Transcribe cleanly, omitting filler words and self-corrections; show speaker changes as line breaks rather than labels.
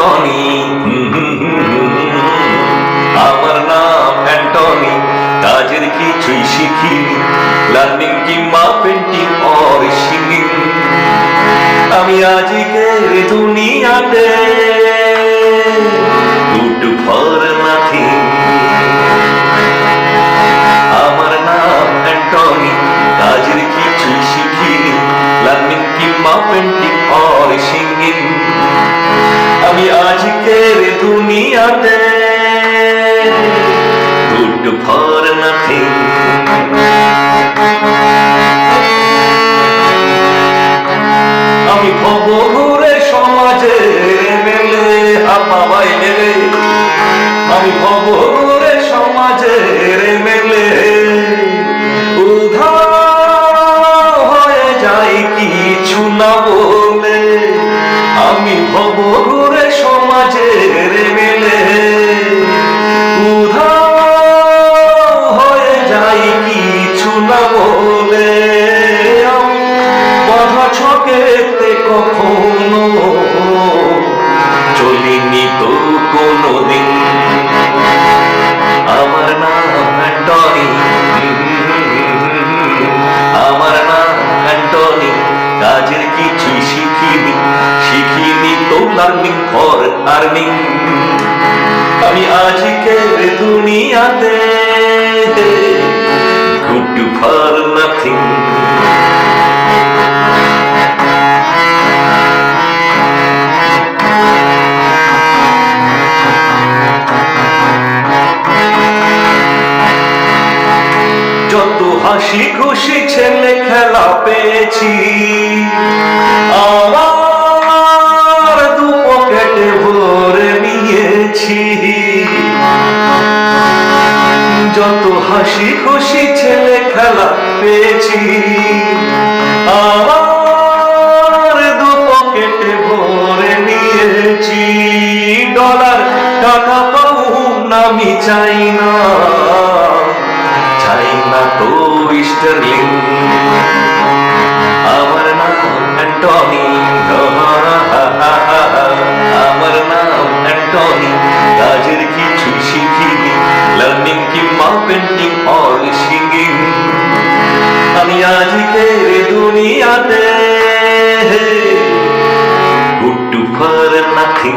Antony, আমার নাম Antony, কাজের কিছুই শিখিনি, লার্নিং কিংবা পেন্টিং অর সিঙ্গিং। আমি আজকের দুনিয়াতে গুড ফর নাথিং। আমার নাম অ্যান্টনি, কাজের কিছুই শিখিনি, লার্নিং কিংবা পেন্টিং অর সিঙ্গিং। আমি আজকের দুনিয়াতে গুড ফর নাথিং। আমি ভব ঘুরে সমাজের মেলে হাপাবাই মেলে, আমি ভব ঘুরে সমাজের মেলে উধাও হয়ে যাই কিছু না বলে। আমি ভব ঘুরে সমাজের মেলে উধাও হয়ে যাই কিছু না বলে। আমি বাধা ছকেতে কখনো চলিনি তো কোনোদিন। আমার নাম অ্যান্টনি, আমার নাম অ্যান্টনি, কাজের কিছুই শিখিনি, শিখিনি তো লার্নিং ফর আর্নিং। আমি আজকের দুনিয়াতে গুড ফর নাথিং। যত হাসি খুশি ছেলে খেলা পেয়েছি, আমার দু পকেটে ভরে নিয়েছি। যত হাসি খুশি ছেলে খেলা পেয়েছি, আমার দু পকেটে ভরে নিয়েছি। ডলার টাকা পাউন্ড আমি চাই না, চাই না তো স্টার্লিং। আমার নাম অ্যান্টনি, আমার নাম অ্যান্টনি, কাজের কিছুই শিখিনি, লার্নিং কিংবা পেন্টিং অর সিঙ্গিং। আমি আজকের দুনিয়াতে গুড ফর নাথিং।